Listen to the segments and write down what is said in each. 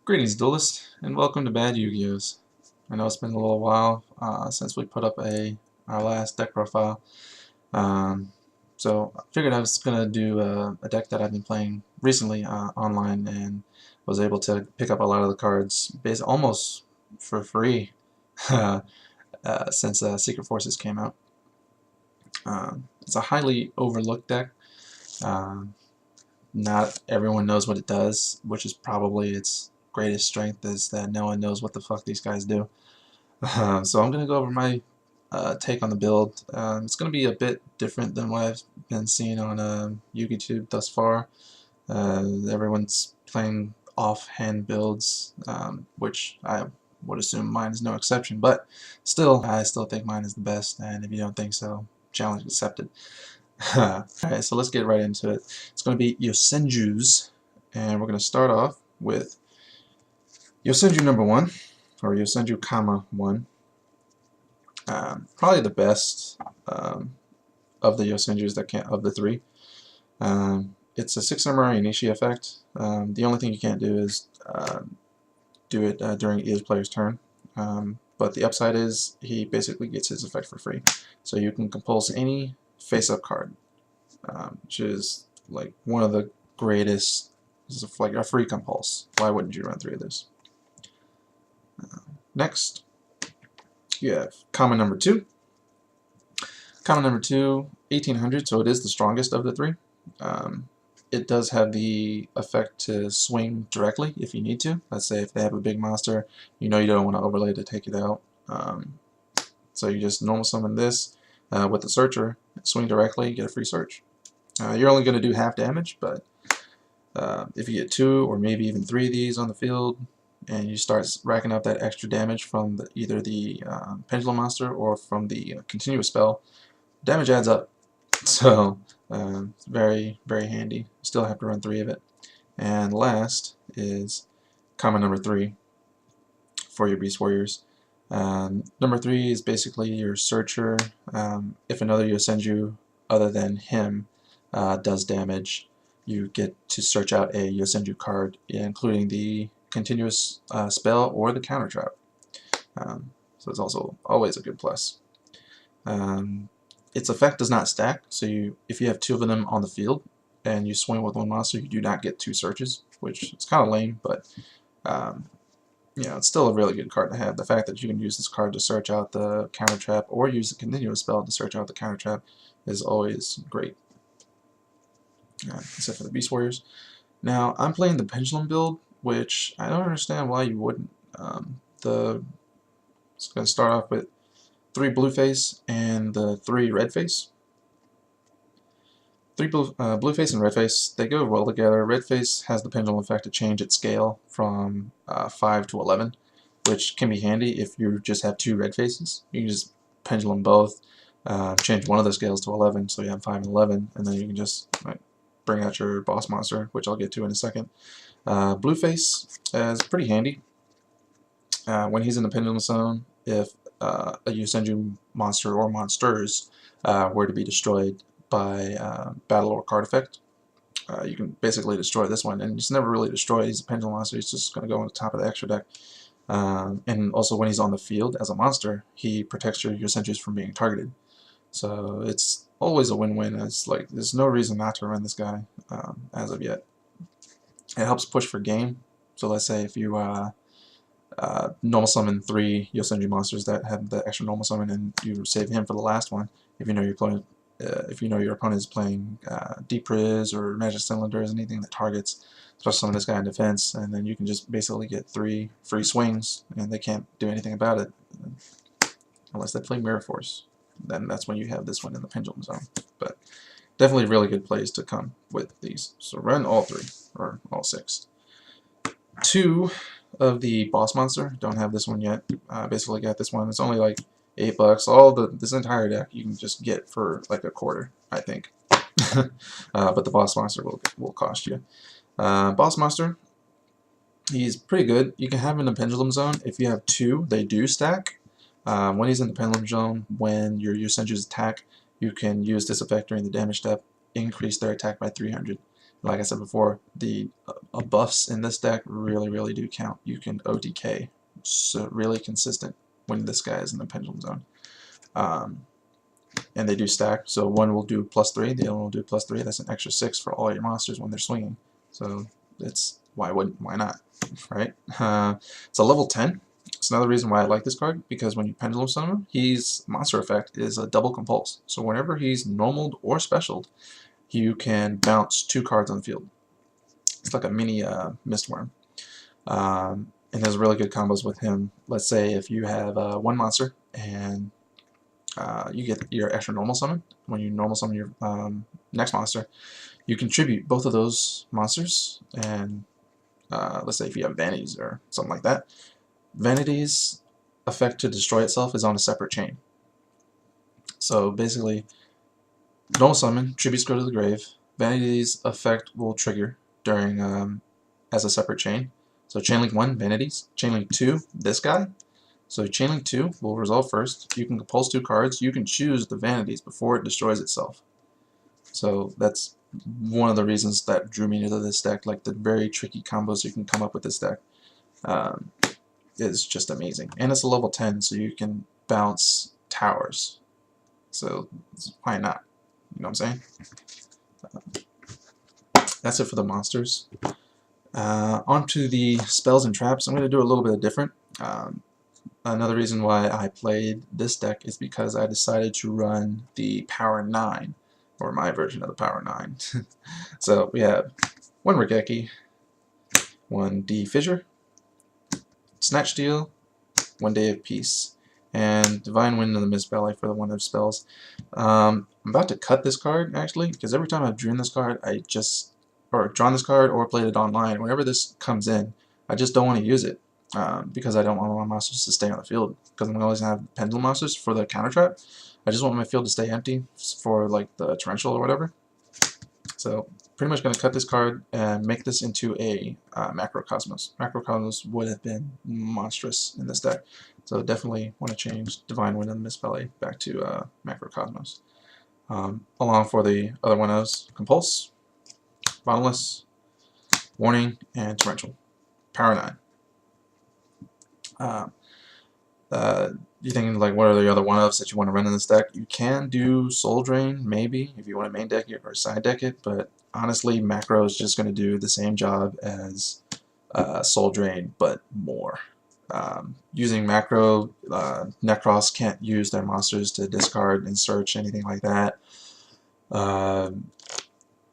Greetings, duelist, and welcome to Bad Yu-Gi-Ohs. I know it's been a little while since we put up our last deck profile, um, so I figured I was gonna do a deck that I've been playing recently online, and was able to pick up a lot of the cards almost for free since Secret Forces came out. It's a highly overlooked deck. Um, Not everyone knows what it does, which is probably its greatest strength, is that no one knows what the fuck these guys do. So I'm going to go over my take on the build. It's going to be a bit different than what I've been seeing on YouTube thus far. Everyone's playing offhand builds, which I would assume mine is no exception, but still, I still think mine is the best, and if you don't think so, challenge accepted. Alright, so let's get right into it. It's going to be Yosenju's, and we're going to start off with Yosenju number 1, or Yosenju comma 1. Probably the best of the Yosenjus of the three. It's a 6 Samurai Inishi effect. The only thing you can't do is do it during either player's turn. But the upside is he basically gets his effect for free. So you can compulse any face-up card, which is like one of the greatest. This is like a free compulse. Why wouldn't you run 3 of this? Next, you have common number 2. Common number 2, 1800, so it is the strongest of the 3. It does have the effect to swing directly if you need to. Let's say if they have a big monster, you know you don't want to overlay to take it out. So you just normal summon this with the searcher, swing directly, get a free search. You're only going to do half damage, but if you get 2 or maybe even 3 of these on the field, and you start racking up that extra damage from either the pendulum monster or from the continuous spell, damage adds up. So it's very, very handy. Still have to run 3 of it. And last is common number 3 for your Beast Warriors. Number 3 is basically your searcher. If another Yosenju other than him does damage, you get to search out a Yosenju card, including the continuous spell or the counter trap. So it's also always a good plus. Its effect does not stack, so if you have 2 of them on the field and you swing with 1 monster, you do not get 2 searches, which is kind of lame, but it's still a really good card to have. The fact that you can use this card to search out the counter trap or use a continuous spell to search out the counter trap is always great. Except for the Beast Warriors. Now, I'm playing the Pendulum build, which I don't understand why you wouldn't. It's going to start off with 3 blue face and the 3 red face. 3 blue face and red face, they go well together. Red face has the pendulum effect to change its scale from 5 to 11, which can be handy if you just have 2 red faces. You can just pendulum both, change one of the scales to 11, so you have 5 and 11, and then you can just bring out your boss monster, which I'll get to in a second. Blue face is pretty handy. When he's in the pendulum zone, if a Yosenju monster or monsters were to be destroyed by battle or card effect, you can basically destroy this one, and he's never really destroyed. He's a pendulum monster. He's just going to go on the top of the extra deck. And also when he's on the field as a monster, he protects your Yosenjus from being targeted. So it's always a win-win. It's like there's no reason not to run this guy as of yet. It helps push for game. So let's say if you normal summon 3 Yosenju monsters that have the extra normal summon, and you save him for the last one. If you know you're playing, if you know your opponent is playing Deep Riz or Magic Cylinders, anything that targets, especially summon this guy in defense, and then you can just basically get 3 free swings, and they can't do anything about it unless they play Mirror Force. Then that's when you have this one in the pendulum zone. But definitely really good plays to come with these. So run all 3 or all 6. 2 of the boss monster, don't have this one yet. Basically got this one. It's only like $8. This entire deck you can just get for like a quarter, I think. But the boss monster will cost you. Boss monster, he's pretty good. You can have him in the pendulum zone. If you have 2, they do stack. When he's in the pendulum zone, when your Yosenju's attack, you can use this effect during the damage step, increase their attack by 300. Like I said before, the buffs in this deck really do count. You can OTK, so really consistent when this guy is in the pendulum zone. And they do stack, so one will do +3, the other one will do +3. That's an extra 6 for all your monsters when they're swinging. So it's why not, right? It's a level 10. It's another reason why I like this card, because when you pendulum summon him, his monster effect is a double compulse. So whenever he's normaled or specialed, you can bounce 2 cards on the field. It's like a mini Mistworm. And there's really good combos with him. Let's say if you have one monster and you get your extra normal summon. When you normal summon your next monster, you contribute both of those monsters, and let's say if you have vanities or something like that, vanities effect to destroy itself is on a separate chain. So basically, normal summon, tributes go to the grave, vanities effect will trigger during as a separate chain. So chain link 1, vanities, chain link 2, this guy. So chain link 2 will resolve first. You can compulse 2 cards. You can choose the vanities before it destroys itself. So that's one of the reasons that drew me into this deck. Like the very tricky combos you can come up with this deck is just amazing. And it's a level 10, so you can bounce towers. So why not? You know what I'm saying? That's it for the monsters. On to the spells and traps. I'm going to do a little bit different. Another reason why I played this deck is because I decided to run the Power 9, or my version of the Power 9. So we have 1 Regeki, 1 D Fissure, Snatch Steal, 1 Day of Peace, and Divine Wind in the Mist Valley for the 1 of spells. I'm about to cut this card, actually, because every time I've drawn this card, drawn this card or played it online, whenever this comes in, I just don't want to use it. Because I don't want my monsters to stay on the field, because I'm always going to have pendulum monsters for the counter trap. I just want my field to stay empty for like the torrential or whatever. So pretty much going to cut this card and make this into a Macrocosmos. Macrocosmos would have been monstrous in this deck, so definitely want to change Divine Wind and Mist Valley back to Macrocosmos. Along for the other one is Compulse, Bottomless, Warning, and Torrential. Power 9. You're thinking like, what are the other one-ofs that you want to run in this deck? You can do Soul Drain, maybe, if you want to main deck it or side deck it, but honestly, Macro is just going to do the same job as Soul Drain, but more. Using Macro, Necros can't use their monsters to discard and search, anything like that.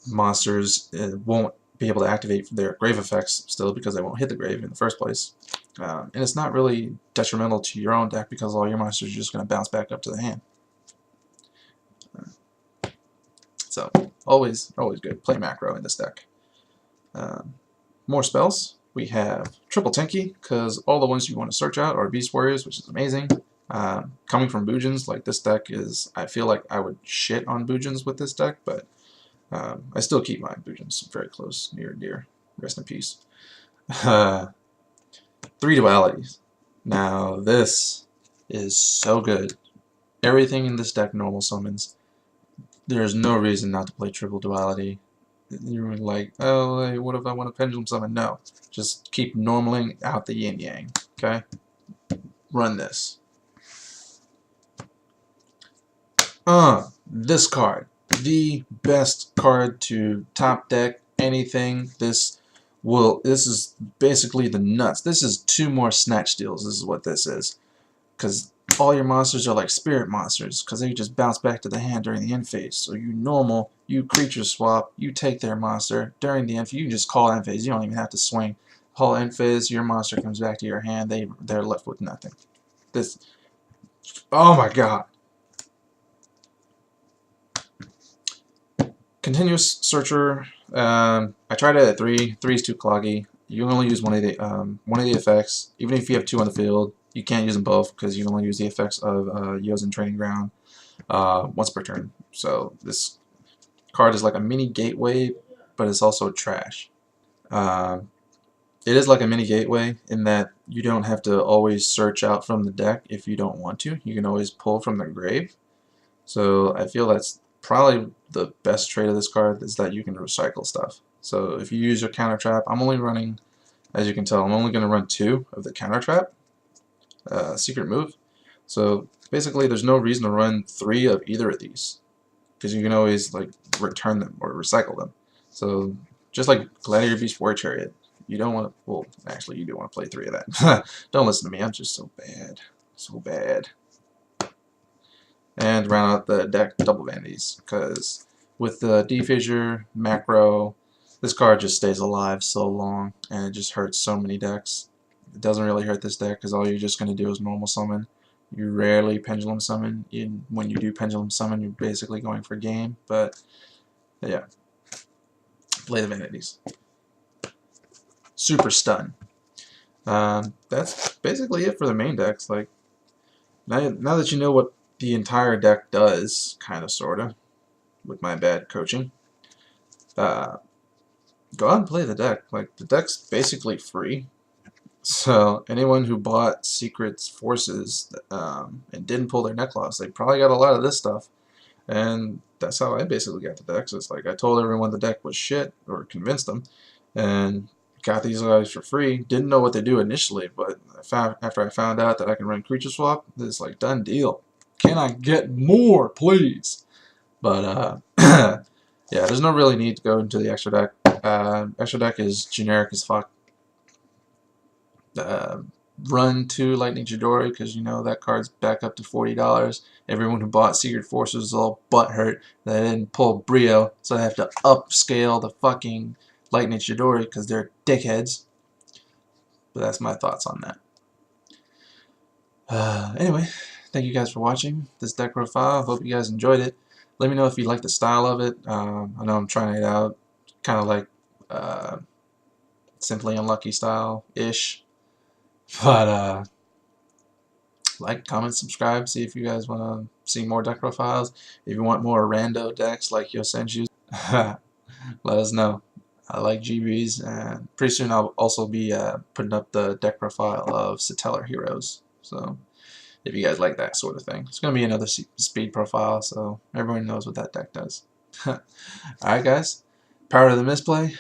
Monsters won't be able to activate their grave effects still, because they won't hit the grave in the first place. And it's not really detrimental to your own deck, because all your monsters are just going to bounce back up to the hand. So always good. Play Macro in this deck. More spells. We have Triple Tenki, because all the ones you want to search out are Beast Warriors, which is amazing. Coming from Bujins, like this deck is, I feel like I would shit on Bujins with this deck, but I still keep my Bujins very close, near and dear. Rest in peace. 3 dualities. Now this is so good. Everything in this deck normal summons. There's no reason not to play triple duality. You're like, oh, hey, what if I want a pendulum summon? No. Just keep normaling out the yin yang. Okay? Run this. This card. The best card to top deck anything. This is basically the nuts. This is 2 more Snatch Steals. This is what this is. Because all your monsters are like spirit monsters, because they just bounce back to the hand during the end phase. So you normal, you creature swap, you take their monster during the end phase. You can just call end phase. You don't even have to swing. Call end phase, your monster comes back to your hand. They're left with nothing. This, oh my god. Continuous Searcher. I tried it at 3. 3 is too cloggy. You can only use one of the effects. Even if you have 2 on the field, you can't use them both, because you can only use the effects of Yosenju Training Ground once per turn. So this card is like a mini gateway, but it's also trash. It is like a mini gateway in that you don't have to always search out from the deck if you don't want to. You can always pull from the grave. So I feel that's probably the best trait of this card, is that you can recycle stuff. So if you use your counter trap, I'm only running, as you can tell, I'm only going to run 2 of the counter trap secret move. So basically, there's no reason to run 3 of either of these, because you can always like return them or recycle them. So just like Gladiator Beast War Chariot, you don't want to. Well, actually, you do want to play 3 of that. Don't listen to me. I'm just so bad, so bad. And round out the deck double vanities, because with the Defissure macro, this card just stays alive so long, and it just hurts so many decks. It doesn't really hurt this deck, because all you're just going to do is normal summon. You rarely pendulum summon. When you do pendulum summon, you're basically going for game, but yeah. Play the vanities. Super stun. That's basically it for the main decks. Like now that you know what the entire deck does, kind of, sorta, with my bad coaching, go out and play the deck. Like, the deck's basically free. So anyone who bought Secret's Forces and didn't pull their neck loss, they probably got a lot of this stuff. And that's how I basically got the decks. It's like I told everyone the deck was shit, or convinced them, and got these guys for free. Didn't know what to do initially, but after I found out that I can run creature swap, it's like done deal. Can I get more, please? But yeah, there's no really need to go into the extra deck. Extra deck is generic as fuck. Run 2 Lightning Chidori, because you know that card's back up to $40. Everyone who bought Secret Forces is all butthurt that I didn't pull Brio, so I have to upscale the fucking Lightning Chidori because they're dickheads. But that's my thoughts on that. Anyway, thank you guys for watching this deck profile. Hope you guys enjoyed it. Let me know if you like the style of it. I know I'm trying it out, kind of like Simply Unlucky style-ish. But like, comment, subscribe, see if you guys want to see more deck profiles. If you want more rando decks like Yosenju, let us know. I like GBs, and pretty soon I'll also be putting up the deck profile of Satellar Heroes. So if you guys like that sort of thing, it's going to be another speed profile, so everyone knows what that deck does. Alright guys, power to the misplay.